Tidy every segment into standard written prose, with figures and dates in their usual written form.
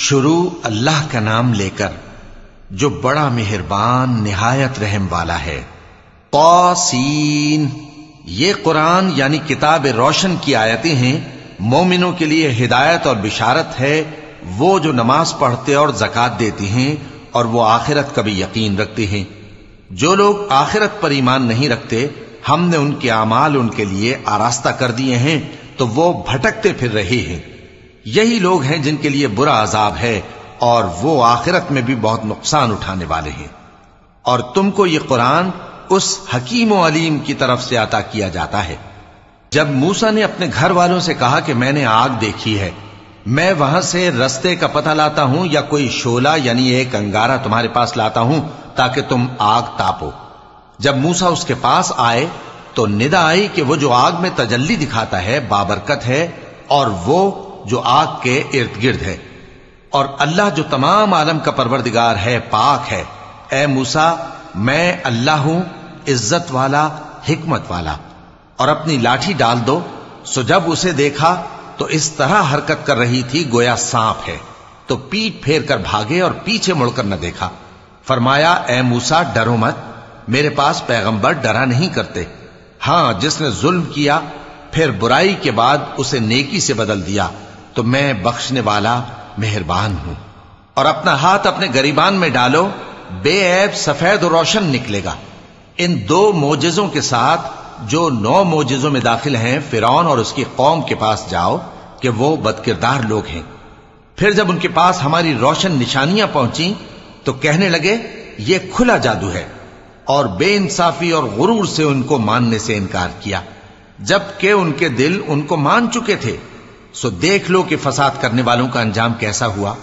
شروع اللہ کا نام لے کر جو بڑا مہربان نہایت رحم والا ہے۔ طاسین، یہ قرآن یعنی کتاب روشن کی آیتیں ہیں، مومنوں کے لیے ہدایت اور بشارت ہے، وہ جو نماز پڑھتے اور زکوٰۃ دیتے ہیں اور وہ آخرت کا بھی یقین رکھتے ہیں۔ جو لوگ آخرت پر ایمان نہیں رکھتے، ہم نے ان کے اعمال ان کے لیے آراستہ کر دیے ہیں تو وہ بھٹکتے پھر رہے ہیں۔ یہی لوگ ہیں جن کے لیے برا عذاب ہے اور وہ آخرت میں بھی بہت نقصان اٹھانے والے ہیں۔ اور تم کو یہ قرآن اس حکیم و علیم کی طرف سے عطا کیا جاتا ہے۔ جب موسیٰ نے اپنے گھر والوں سے کہا کہ میں نے آگ دیکھی ہے، میں وہاں سے رستے کا پتہ لاتا ہوں یا کوئی شعلہ یعنی ایک انگارہ تمہارے پاس لاتا ہوں تاکہ تم آگ تاپو۔ جب موسیٰ اس کے پاس آئے تو ندا آئی کہ وہ جو آگ میں تجلی دکھاتا ہے بابرکت ہے، اور وہ جو آگ کے ارد گرد ہے، اور اللہ جو تمام عالم کا پروردگار ہے پاک ہے۔ اے موسیٰ، میں اللہ ہوں، عزت والا، حکمت والا، اور اپنی لاٹھی ڈال دو۔ سو جب اسے دیکھا تو اس طرح حرکت کر رہی تھی گویا سانپ ہے، تو پیٹ پھیر کر بھاگے اور پیچھے مڑ کر نہ دیکھا۔ فرمایا، اے موسیٰ ڈرو مت، میرے پاس پیغمبر ڈرا نہیں کرتے۔ ہاں، جس نے ظلم کیا پھر برائی کے بعد اسے نیکی سے بدل دیا تو میں بخشنے والا مہربان ہوں۔ اور اپنا ہاتھ اپنے گریبان میں ڈالو، بے عیب سفید و روشن نکلے گا۔ ان 2 معجزوں کے ساتھ جو 9 معجزوں میں داخل ہیں فرعون اور اس کی قوم کے پاس جاؤ کہ وہ بدکردار لوگ ہیں۔ پھر جب ان کے پاس ہماری روشن نشانیاں پہنچیں تو کہنے لگے یہ کھلا جادو ہے، اور بے انصافی اور غرور سے ان کو ماننے سے انکار کیا، جبکہ ان کے دل ان کو مان چکے تھے۔ سو دیکھ لو کہ فساد کرنے والوں کا انجام کیسا ہوا۔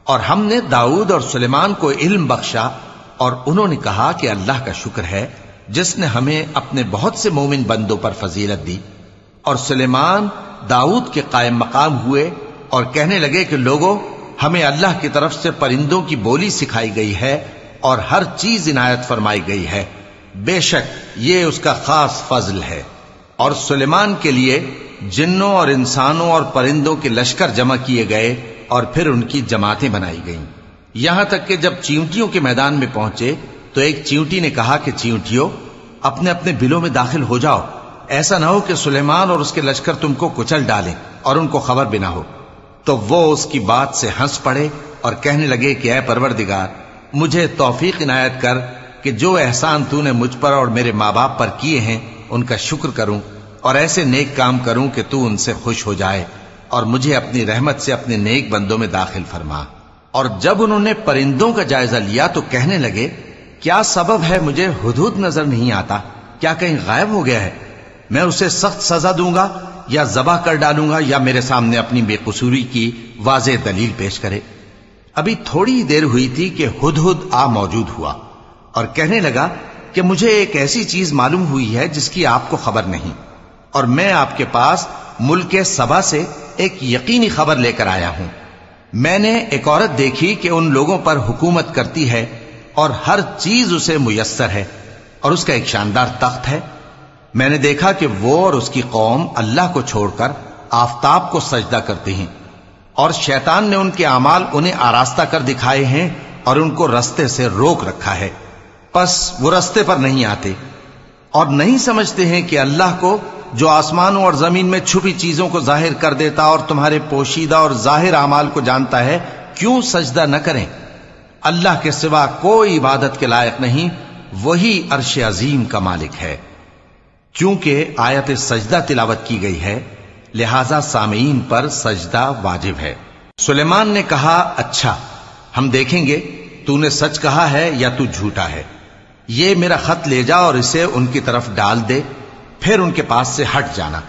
اور ہم نے داؤد اور سلیمان کو علم بخشا، اور انہوں نے کہا کہ اللہ کا شکر ہے جس نے ہمیں اپنے بہت سے مومن بندوں پر فضیلت دی۔ اور سلیمان داؤد کے قائم مقام ہوئے اور کہنے لگے کہ لوگوں، ہمیں اللہ کی طرف سے پرندوں کی بولی سکھائی گئی ہے اور ہر چیز عنایت فرمائی گئی ہے، بے شک یہ اس کا خاص فضل ہے۔ اور سلیمان کے لیے جنوں اور انسانوں اور پرندوں کے لشکر جمع کیے گئے اور پھر ان کی جماعتیں بنائی گئیں، یہاں تک کہ جب چیونٹیوں کے میدان میں پہنچے تو ایک چیونٹی نے کہا کہ چیونٹیوں، اپنے اپنے بلوں میں داخل ہو جاؤ، ایسا نہ ہو کہ سلیمان اور اس کے لشکر تم کو کچل ڈالیں اور ان کو خبر بھی نہ ہو۔ تو وہ اس کی بات سے ہنس پڑے اور کہنے لگے کہ اے پروردگار، مجھے توفیق عنایت کر کہ جو احسان تو نے مجھ پر اور میرے ماں باپ پر کیے ہیں ان کا شکر کروں اور ایسے نیک کام کروں کہ تو ان سے خوش ہو جائے، اور مجھے اپنی رحمت سے اپنے نیک بندوں میں داخل فرما۔ اور جب انہوں نے پرندوں کا جائزہ لیا تو کہنے لگے کیا سبب ہے مجھے ہدہد نظر نہیں آتا؟ کیا کہیں غائب ہو گیا ہے؟ میں اسے سخت سزا دوں گا یا ذبح کر ڈالوں گا یا میرے سامنے اپنی بے قصوری کی واضح دلیل پیش کرے۔ ابھی تھوڑی دیر ہوئی تھی کہ ہدہد آ موجود ہوا اور کہنے لگا کہ مجھے ایک ایسی چیز معلوم ہوئی ہے جس کی آپ کو خبر نہیں، اور میں آپ کے پاس ملک سبا سے ایک یقینی خبر لے کر آیا ہوں۔ میں نے ایک عورت دیکھی کہ ان لوگوں پر حکومت کرتی ہے اور ہر چیز اسے میسر ہے، اور اس کا ایک شاندار تخت ہے۔ میں نے دیکھا کہ وہ اور اس کی قوم اللہ کو چھوڑ کر آفتاب کو سجدہ کرتے ہیں، اور شیطان نے ان کے اعمال انہیں آراستہ کر دکھائے ہیں اور ان کو رستے سے روک رکھا ہے، پس وہ رستے پر نہیں آتے، اور نہیں سمجھتے ہیں کہ اللہ کو جو آسمانوں اور زمین میں چھپی چیزوں کو ظاہر کر دیتا اور تمہارے پوشیدہ اور ظاہر اعمال کو جانتا ہے، کیوں سجدہ نہ کریں؟ اللہ کے سوا کوئی عبادت کے لائق نہیں، وہی عرش عظیم کا مالک ہے۔ چونکہ آیت سجدہ تلاوت کی گئی ہے لہذا سامعین پر سجدہ واجب ہے۔ سلیمان نے کہا اچھا، ہم دیکھیں گے تو نے سچ کہا ہے یا تو جھوٹا ہے۔ یہ میرا خط لے جا اور اسے ان کی طرف ڈال دے، پھر ان کے پاس سے ہٹ جانا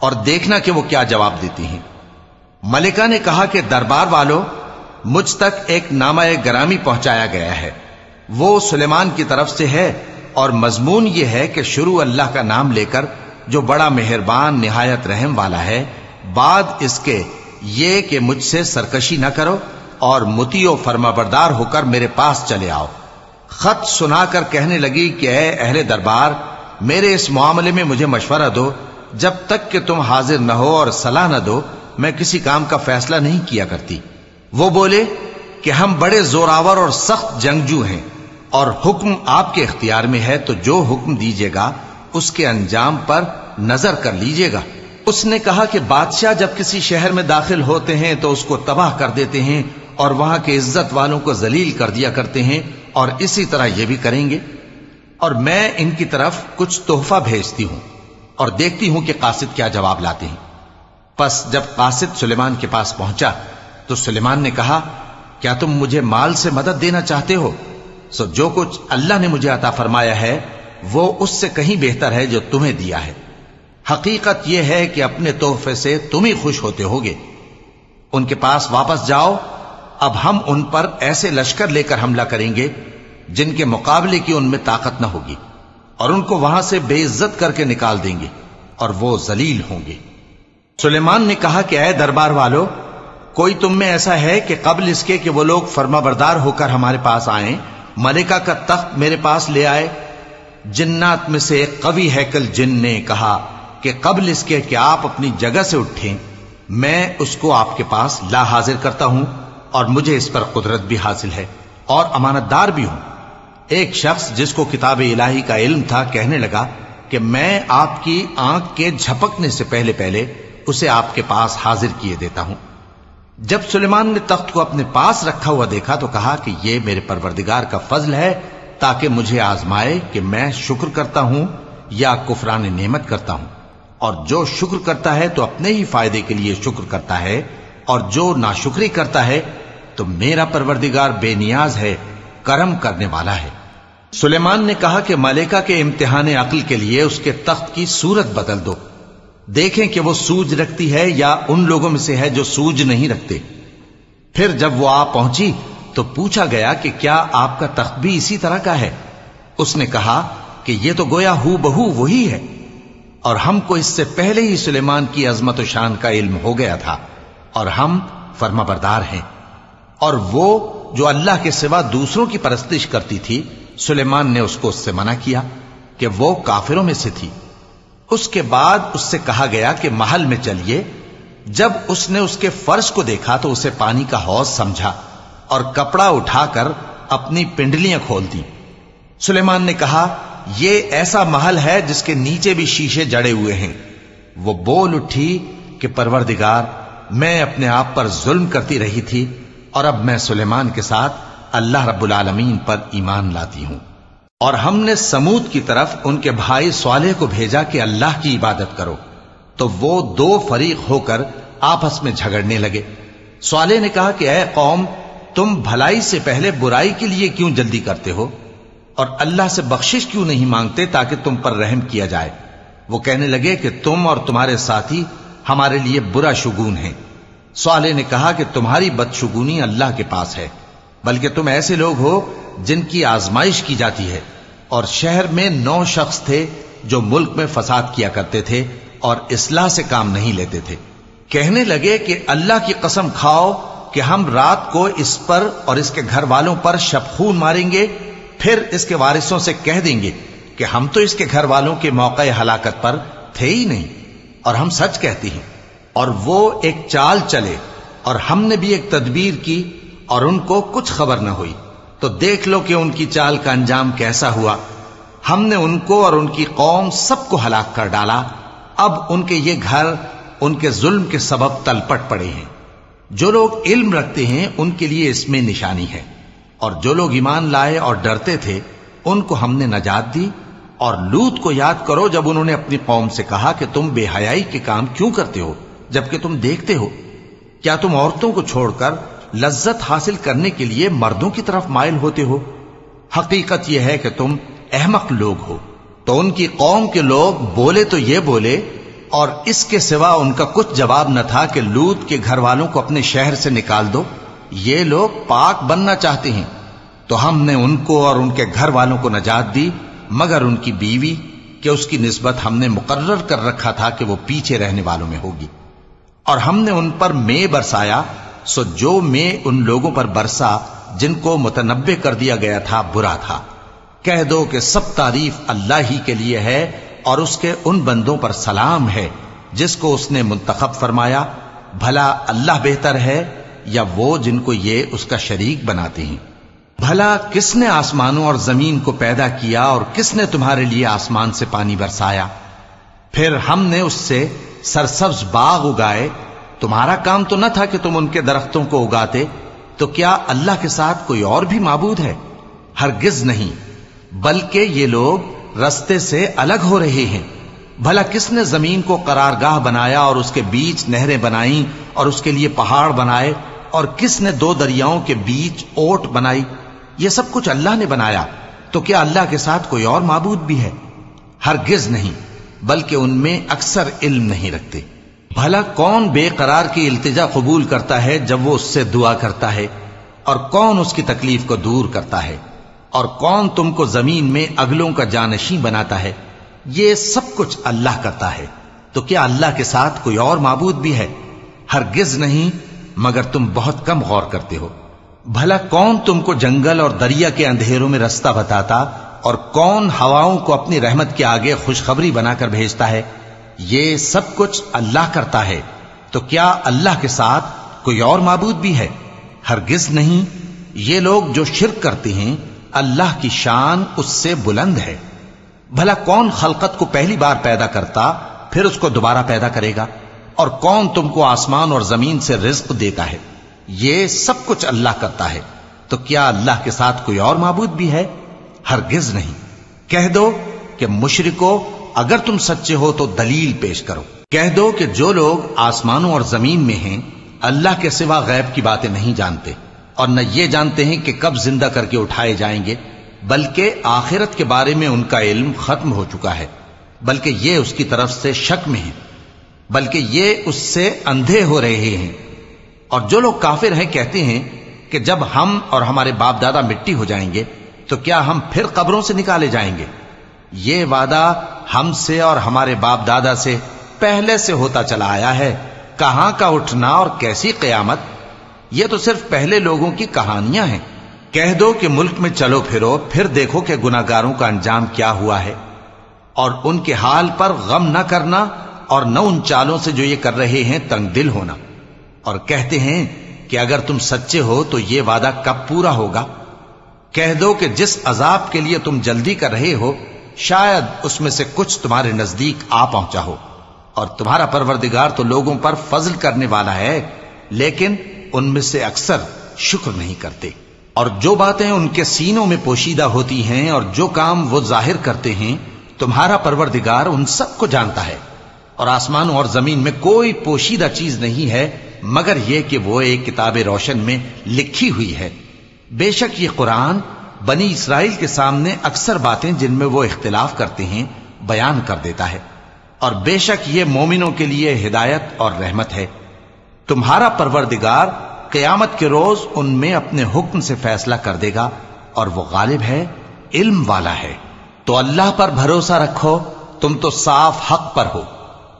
اور دیکھنا کہ وہ کیا جواب دیتی ہیں۔ ملکہ نے کہا کہ دربار والوں، مجھ تک ایک نامہ گرامی پہنچایا گیا ہے، وہ سلیمان کی طرف سے ہے، اور مضمون یہ ہے کہ شروع اللہ کا نام لے کر جو بڑا مہربان نہایت رحم والا ہے، بعد اس کے یہ کہ مجھ سے سرکشی نہ کرو اور مطیع و فرمانبردار ہو کر میرے پاس چلے آؤ۔ خط سنا کر کہنے لگی کہ اے اہل دربار، میرے اس معاملے میں مجھے مشورہ دو، جب تک کہ تم حاضر نہ ہو اور صلاح نہ دو میں کسی کام کا فیصلہ نہیں کیا کرتی۔ وہ بولے کہ ہم بڑے زوراور اور سخت جنگجو ہیں اور حکم آپ کے اختیار میں ہے، تو جو حکم دیجیے گا اس کے انجام پر نظر کر لیجیے گا۔ اس نے کہا کہ بادشاہ جب کسی شہر میں داخل ہوتے ہیں تو اس کو تباہ کر دیتے ہیں اور وہاں کے عزت والوں کو ذلیل کر دیا کرتے ہیں، اور اسی طرح یہ بھی کریں گے۔ اور میں ان کی طرف کچھ تحفہ بھیجتی ہوں اور دیکھتی ہوں کہ قاصد کیا جواب لاتے ہیں۔ پس جب قاصد سلیمان کے پاس پہنچا تو سلیمان نے کہا، کیا تم مجھے مال سے مدد دینا چاہتے ہو؟ سو جو کچھ اللہ نے مجھے عطا فرمایا ہے وہ اس سے کہیں بہتر ہے جو تمہیں دیا ہے۔ حقیقت یہ ہے کہ اپنے تحفے سے تم ہی خوش ہوتے ہوگے۔ ان کے پاس واپس جاؤ، اب ہم ان پر ایسے لشکر لے کر حملہ کریں گے جن کے مقابلے کی ان میں طاقت نہ ہوگی، اور ان کو وہاں سے بے عزت کر کے نکال دیں گے اور وہ ذلیل ہوں گے۔ سلیمان نے کہا کہ اے دربار والو، کوئی تم میں ایسا ہے کہ قبل اس کے کہ وہ لوگ فرما بردار ہو کر ہمارے پاس آئیں، ملکہ کا تخت میرے پاس لے آئے؟ جنات میں سے ایک قوی ہیکل جن نے کہا کہ قبل اس کے کہ آپ اپنی جگہ سے اٹھیں میں اس کو آپ کے پاس لا حاضر کرتا ہوں، اور مجھے اس پر قدرت بھی حاصل ہے اور امانت دار بھی ہوں۔ ایک شخص جس کو کتاب الہی کا علم تھا کہنے لگا کہ میں آپ کی آنکھ کے جھپکنے سے پہلے پہلے اسے آپ کے پاس حاضر کیے دیتا ہوں۔ جب سلیمان نے تخت کو اپنے پاس رکھا ہوا دیکھا تو کہا کہ یہ میرے پروردگار کا فضل ہے تاکہ مجھے آزمائے کہ میں شکر کرتا ہوں یا کفران نعمت کرتا ہوں، اور جو شکر کرتا ہے تو اپنے ہی فائدے کے لیے شکر کرتا ہے، اور جو ناشکری کرتا ہے تو میرا پروردگار بے نیاز ہے، کرم کرنے والا ہے۔ سلیمان نے کہا کہ ملکہ کے امتحان عقل کے لیے اس کے تخت کی صورت بدل دو، دیکھیں کہ وہ سوج رکھتی ہے یا ان لوگوں میں سے ہے جو سوج نہیں رکھتے۔ پھر جب وہ آ پہنچی تو پوچھا گیا کہ کیا آپ کا تخت بھی اسی طرح کا ہے؟ اس نے کہا کہ یہ تو گویا ہو بہو وہی ہے، اور ہم کو اس سے پہلے ہی سلیمان کی عظمت و شان کا علم ہو گیا تھا، اور ہم فرما بردار ہیں۔ اور وہ جو اللہ کے سوا دوسروں کی پرستش کرتی تھی، سلیمان نے اس کو اس سے منع کیا کہ وہ کافروں میں سے تھی۔ اس کے بعد اس سے کہا گیا کہ محل میں چلیے۔ جب اس نے اس کے فرش کو دیکھا تو اسے پانی کا حوض سمجھا اور کپڑا اٹھا کر اپنی پنڈلیاں کھول دی۔ سلیمان نے کہا، یہ ایسا محل ہے جس کے نیچے بھی شیشے جڑے ہوئے ہیں۔ وہ بول اٹھی کہ پروردگار، میں اپنے آپ پر ظلم کرتی رہی تھی، اور اب میں سلیمان کے ساتھ اللہ رب العالمین پر ایمان لاتی ہوں۔ اور ہم نے سمود کی طرف ان کے بھائی صالح کو بھیجا کہ اللہ کی عبادت کرو، تو وہ دو فریق ہو کر آپس میں جھگڑنے لگے۔ صالح نے کہا کہ اے قوم، تم بھلائی سے پہلے برائی کے لیے کیوں جلدی کرتے ہو، اور اللہ سے بخشش کیوں نہیں مانگتے تاکہ تم پر رحم کیا جائے؟ وہ کہنے لگے کہ تم اور تمہارے ساتھی ہمارے لیے برا شگون ہیں۔ صالح نے کہا کہ تمہاری بدشگونی اللہ کے پاس ہے، بلکہ تم ایسے لوگ ہو جن کی آزمائش کی جاتی ہے۔ اور شہر میں 9 شخص تھے جو ملک میں فساد کیا کرتے تھے اور اصلاح سے کام نہیں لیتے تھے۔ کہنے لگے کہ اللہ کی قسم کھاؤ کہ ہم رات کو اس پر اور اس کے گھر والوں پر شبخون ماریں گے، پھر اس کے وارثوں سے کہہ دیں گے کہ ہم تو اس کے گھر والوں کے موقع ہلاکت پر تھے ہی نہیں، اور ہم سچ کہتی ہیں۔ اور وہ ایک چال چلے، اور ہم نے بھی ایک تدبیر کی، اور ان کو کچھ خبر نہ ہوئی۔ تو دیکھ لو کہ ان کی چال کا انجام کیسا ہوا۔ ہم نے ان کو اور ان کی قوم سب کو ہلاک کر ڈالا۔ اب ان کے یہ گھر ان کے ظلم کے سبب تلپٹ پڑے ہیں۔ جو لوگ علم رکھتے ہیں ان کے لیے اس میں نشانی ہے، اور جو لوگ ایمان لائے اور ڈرتے تھے ان کو ہم نے نجات دی۔ اور لوط کو یاد کرو جب انہوں نے اپنی قوم سے کہا کہ تم بے حیائی کے کام کیوں کرتے ہو جبکہ تم دیکھتے ہو؟ کیا تم عورتوں کو چھوڑ کر لذت حاصل کرنے کے لیے مردوں کی طرف مائل ہوتے ہو؟ حقیقت یہ ہے کہ تم احمق لوگ ہو۔ تو ان کی قوم کے لوگ بولے تو یہ بولے، اور اس کے سوا ان کا کچھ جواب نہ تھا کہ لوط کے گھر والوں کو اپنے شہر سے نکال دو، یہ لوگ پاک بننا چاہتے ہیں۔ تو ہم نے ان کو اور ان کے گھر والوں کو نجات دی، مگر ان کی بیوی کہ اس کی نسبت ہم نے مقرر کر رکھا تھا کہ وہ پیچھے رہنے والوں میں ہوگی۔ اور ہم نے ان پر مے برسایا، سو جو مے ان لوگوں پر برسا جن کو متنبع کر دیا گیا تھا برا تھا۔ کہہ دو کہ سب تعریف اللہ ہی کے لیے ہے، اور اس کے ان بندوں پر سلام ہے جس کو اس نے منتخب فرمایا۔ بھلا اللہ بہتر ہے یا وہ جن کو یہ اس کا شریک بناتے ہیں؟ بھلا کس نے آسمانوں اور زمین کو پیدا کیا اور کس نے تمہارے لیے آسمان سے پانی برسایا؟ پھر ہم نے اس سے سرسبز باغ اگائے، تمہارا کام تو نہ تھا کہ تم ان کے درختوں کو اگاتے؟ تو کیا اللہ کے ساتھ کوئی اور بھی معبود ہے؟ ہرگز نہیں، بلکہ یہ لوگ رستے سے الگ ہو رہے ہیں۔ بھلا کس نے زمین کو قرارگاہ بنایا اور اس کے بیچ نہریں بنائیں اور اس کے لیے پہاڑ بنائے، اور کس نے دو دریاؤں کے بیچ اوٹ بنائی؟ یہ سب کچھ اللہ نے بنایا، تو کیا اللہ کے ساتھ کوئی اور معبود بھی ہے؟ ہرگز نہیں، بلکہ ان میں اکثر علم نہیں رکھتے۔ بھلا کون بے قرار کی التجا قبول کرتا ہے جب وہ اس سے دعا کرتا ہے، اور کون اس کی تکلیف کو دور کرتا ہے، اور کون تم کو زمین میں اگلوں کا جانشین بناتا ہے؟ یہ سب کچھ اللہ کرتا ہے، تو کیا اللہ کے ساتھ کوئی اور معبود بھی ہے؟ ہرگز نہیں، مگر تم بہت کم غور کرتے ہو۔ بھلا کون تم کو جنگل اور دریا کے اندھیروں میں رستہ بتاتا، اور کون ہواؤں کو اپنی رحمت کے آگے خوشخبری بنا کر بھیجتا ہے؟ یہ سب کچھ اللہ کرتا ہے، تو کیا اللہ کے ساتھ کوئی اور معبود بھی ہے؟ ہرگز نہیں۔ یہ لوگ جو شرک کرتے ہیں اللہ کی شان اس سے بلند ہے۔ بھلا کون خلقت کو پہلی بار پیدا کرتا پھر اس کو دوبارہ پیدا کرے گا؟ اور کون تم کو آسمان اور زمین سے رزق دیتا ہے؟ یہ سب کچھ اللہ کرتا ہے، تو کیا اللہ کے ساتھ کوئی اور معبود بھی ہے؟ ہرگز نہیں۔ کہہ دو کہ مشرکو، اگر تم سچے ہو تو دلیل پیش کرو۔ کہہ دو کہ جو لوگ آسمانوں اور زمین میں ہیں اللہ کے سوا غیب کی باتیں نہیں جانتے، اور نہ یہ جانتے ہیں کہ کب زندہ کر کے اٹھائے جائیں گے، بلکہ آخرت کے بارے میں ان کا علم ختم ہو چکا ہے، بلکہ یہ اس کی طرف سے شک میں ہیں، بلکہ یہ اس سے اندھے ہو رہے ہیں۔ اور جو لوگ کافر ہیں کہتے ہیں کہ جب ہم اور ہمارے باپ دادا مٹی ہو جائیں گے تو کیا ہم پھر قبروں سے نکالے جائیں گے؟ یہ وعدہ ہم سے اور ہمارے باپ دادا سے پہلے سے ہوتا چلا آیا ہے، کہاں کا اٹھنا اور کیسی قیامت؟ یہ تو صرف پہلے لوگوں کی کہانیاں ہیں۔ کہہ دو کہ ملک میں چلو پھرو، پھر دیکھو کہ گناہگاروں کا انجام کیا ہوا ہے، اور ان کے حال پر غم نہ کرنا، اور نہ ان چالوں سے جو یہ کر رہے ہیں تنگ دل ہونا۔ اور کہتے ہیں کہ اگر تم سچے ہو تو یہ وعدہ کب پورا ہوگا؟ کہہ دو کہ جس عذاب کے لیے تم جلدی کر رہے ہو شاید اس میں سے کچھ تمہارے نزدیک آ پہنچا ہو، اور تمہارا پروردگار تو لوگوں پر فضل کرنے والا ہے، لیکن ان میں سے اکثر شکر نہیں کرتے۔ اور جو باتیں ان کے سینوں میں پوشیدہ ہوتی ہیں اور جو کام وہ ظاہر کرتے ہیں تمہارا پروردگار ان سب کو جانتا ہے، اور آسمانوں اور زمین میں کوئی پوشیدہ چیز نہیں ہے مگر یہ کہ وہ ایک کتاب روشن میں لکھی ہوئی ہے۔ بے شک یہ قرآن بنی اسرائیل کے سامنے اکثر باتیں جن میں وہ اختلاف کرتے ہیں بیان کر دیتا ہے، اور بے شک یہ مومنوں کے لیے ہدایت اور رحمت ہے۔ تمہارا پروردگار قیامت کے روز ان میں اپنے حکم سے فیصلہ کر دے گا، اور وہ غالب ہے، علم والا ہے۔ تو اللہ پر بھروسہ رکھو، تم تو صاف حق پر ہو۔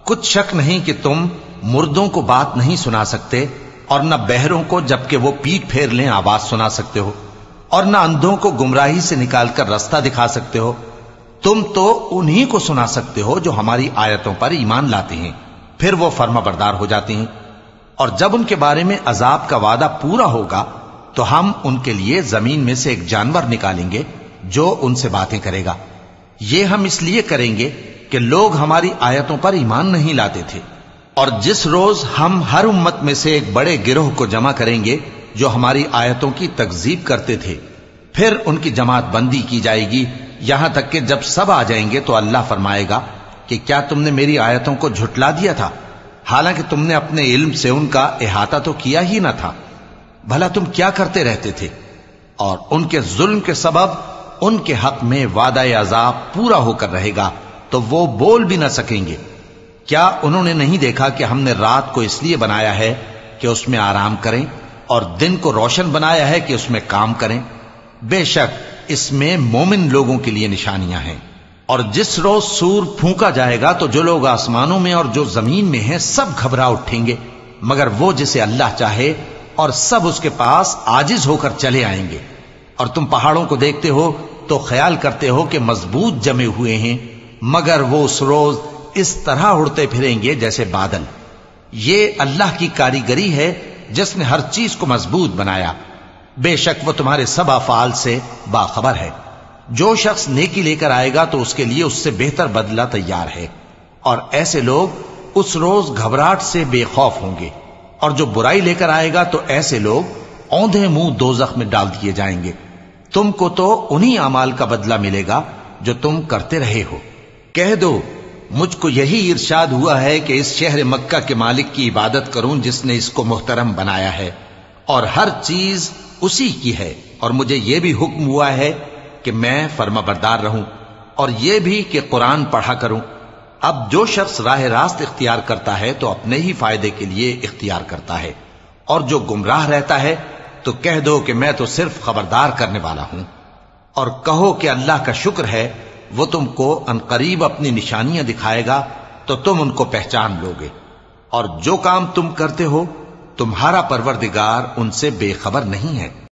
کچھ شک نہیں کہ تم مردوں کو بات نہیں سنا سکتے، اور نہ بہروں کو جبکہ وہ پیٹ پھیر لیں آواز سنا سکتے ہو، اور نہ اندھوں کو گمراہی سے نکال کر رستہ دکھا سکتے ہو۔ تم تو انہی کو سنا سکتے ہو جو ہماری آیتوں پر ایمان لاتے ہیں، پھر وہ فرما بردار ہو جاتے ہیں۔ اور جب ان کے بارے میں عذاب کا وعدہ پورا ہوگا تو ہم ان کے لیے زمین میں سے ایک جانور نکالیں گے جو ان سے باتیں کرے گا۔ یہ ہم اس لیے کریں گے کہ لوگ ہماری آیتوں پر ایمان نہیں لاتے تھے۔ اور جس روز ہم ہر امت میں سے ایک بڑے گروہ کو جمع کریں گے جو ہماری آیتوں کی تکذیب کرتے تھے، پھر ان کی جماعت بندی کی جائے گی، یہاں تک کہ جب سب آ جائیں گے تو اللہ فرمائے گا کہ کیا تم نے میری آیتوں کو جھٹلا دیا تھا، حالانکہ تم نے اپنے علم سے ان کا احاطہ تو کیا ہی نہ تھا؟ بھلا تم کیا کرتے رہتے تھے؟ اور ان کے ظلم کے سبب ان کے حق میں وعدہ عذاب پورا ہو کر رہے گا تو وہ بول بھی نہ سکیں گے۔ کیا انہوں نے نہیں دیکھا کہ ہم نے رات کو اس لیے بنایا ہے کہ اس میں آرام کریں، اور دن کو روشن بنایا ہے کہ اس میں کام کریں؟ بے شک اس میں مومن لوگوں کے لیے نشانیاں ہیں۔ اور جس روز سور پھونکا جائے گا تو جو لوگ آسمانوں میں اور جو زمین میں ہیں سب گھبرا اٹھیں گے مگر وہ جسے اللہ چاہے، اور سب اس کے پاس عاجز ہو کر چلے آئیں گے۔ اور تم پہاڑوں کو دیکھتے ہو تو خیال کرتے ہو کہ مضبوط جمے ہوئے ہیں، مگر وہ اس روز اس طرح اڑتے پھریں گے جیسے بادل۔ یہ اللہ کی کاریگری ہے جس نے ہر چیز کو مضبوط بنایا، بے شک وہ تمہارے سب افعال سے باخبر ہے۔ جو شخص نیکی لے کر آئے گا تو اس کے لیے اس سے بہتر بدلہ تیار ہے، اور ایسے لوگ اس روز گھبراہٹ سے بے خوف ہوں گے، اور جو برائی لے کر آئے گا تو ایسے لوگ اوندھے منہ دوزخ میں ڈال دیے جائیں گے۔ تم کو تو انہی اعمال کا بدلہ ملے گا جو تم کرتے رہے ہو۔ کہہ دو مجھ کو یہی ارشاد ہوا ہے کہ اس شہر مکہ کے مالک کی عبادت کروں جس نے اس کو محترم بنایا ہے، اور ہر چیز اسی کی ہے، اور مجھے یہ بھی حکم ہوا ہے کہ میں فرما بردار رہوں، اور یہ بھی کہ قرآن پڑھا کروں۔ اب جو شخص راہ راست اختیار کرتا ہے تو اپنے ہی فائدے کے لیے اختیار کرتا ہے، اور جو گمراہ رہتا ہے تو کہہ دو کہ میں تو صرف خبردار کرنے والا ہوں۔ اور کہو کہ اللہ کا شکر ہے وہ تم کو عنقریب اپنی نشانیاں دکھائے گا تو تم ان کو پہچان لو گے، اور جو کام تم کرتے ہو تمہارا پروردگار ان سے بے خبر نہیں ہے۔